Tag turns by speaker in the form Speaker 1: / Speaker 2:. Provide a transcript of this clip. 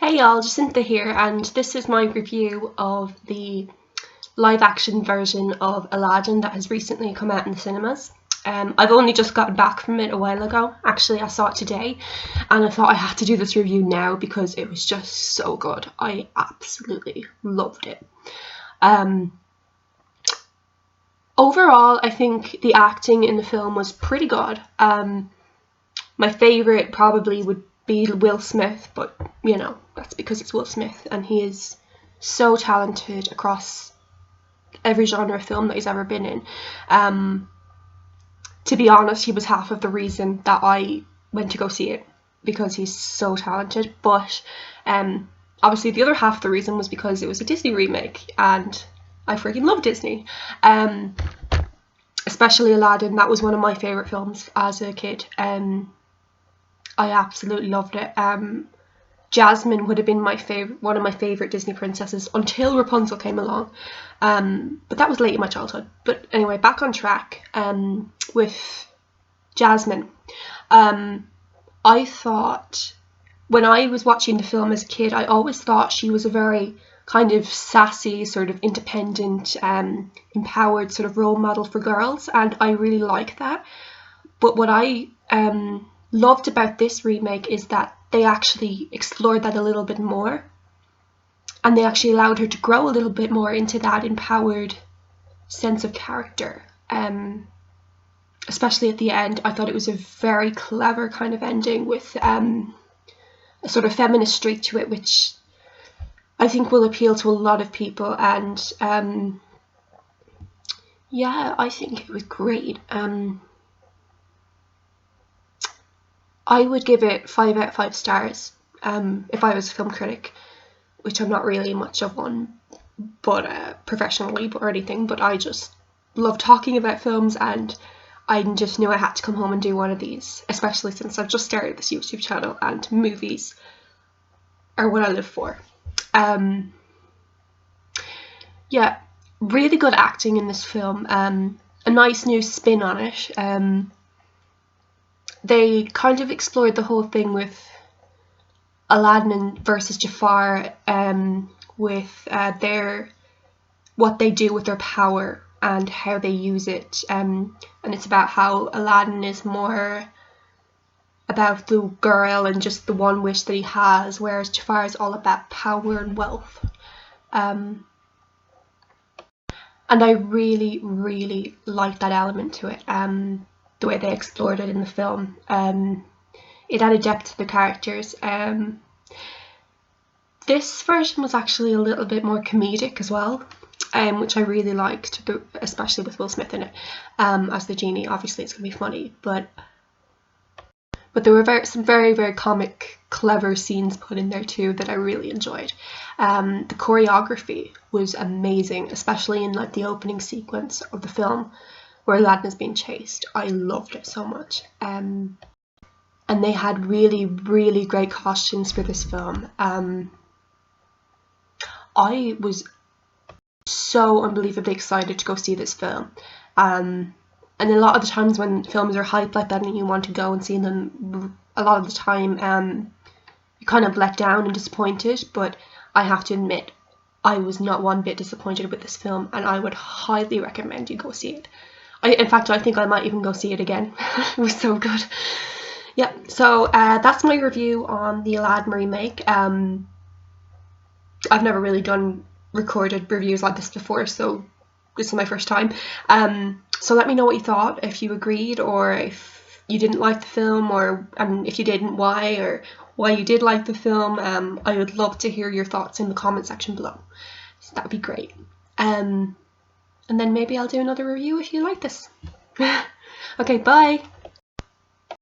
Speaker 1: Hey y'all, Jacinta here, and this is my review of the live action version of Aladdin that has recently come out in the cinemas. I've only just gotten back from it a while ago. Actually, I saw it today, and I thought I had to do this review now because it was just so good. I absolutely loved it. Overall, I think the acting in the film was pretty good. My favourite probably would be Will Smith, but you know, that's because it's Will Smith and he is so talented across every genre of film that he's ever been in. To be honest, he was half of the reason that I went to go see it, because he's so talented, but obviously the other half of the reason was because it was a Disney remake and I freaking love Disney. Especially Aladdin. That was one of my favourite films as a kid. I absolutely loved it. Jasmine would have been one of my favourite Disney princesses until Rapunzel came along, but that was late in my childhood. But anyway, back on track with Jasmine. I thought, when I was watching the film as a kid, I always thought she was a very kind of sassy, sort of independent, empowered sort of role model for girls, and I really like that. But what I loved about this remake is that they actually explored that a little bit more, and they actually allowed her to grow a little bit more into that empowered sense of character. Especially at the end, I thought it was a very clever kind of ending with a sort of feminist streak to it, which I think will appeal to a lot of people. And yeah, I think it was great. I would give it 5 out of 5 stars if I was a film critic, which I'm not really much of one, but professionally or anything, but I just love talking about films, and I just knew I had to come home and do one of these, especially since I've just started this YouTube channel and movies are what I live for. Yeah, really good acting in this film, a nice new spin on it. They kind of explored the whole thing with Aladdin versus Jafar, with what they do with their power and how they use it, and it's about how Aladdin is more about the girl and just the one wish that he has, whereas Jafar is all about power and wealth. And I really, really liked that element to it. The way they explored it in the film. It added depth to the characters. This version was actually a little bit more comedic as well, which I really liked, especially with Will Smith in it as the genie. Obviously it's going to be funny, but there were some very, very comic, clever scenes put in there too that I really enjoyed. The choreography was amazing, especially in like the opening sequence of the film, where Aladdin is being chased. I loved it so much. And they had really, really great costumes for this film. I was so unbelievably excited to go see this film. And a lot of the times when films are hyped like that and you want to go and see them, a lot of the time you're kind of let down and disappointed. But I have to admit, I was not one bit disappointed with this film, and I would highly recommend you go see it. In fact, I think I might even go see it again. It was so good. Yeah, so that's my review on the Aladdin remake. I've never really done recorded reviews like this before, so this is my first time. So let me know what you thought, if you agreed or if you didn't like the film, or if you didn't, why, or why you did like the film. I would love to hear your thoughts in the comment section below. So that would be great. And then maybe I'll do another review if you like this. Okay, bye!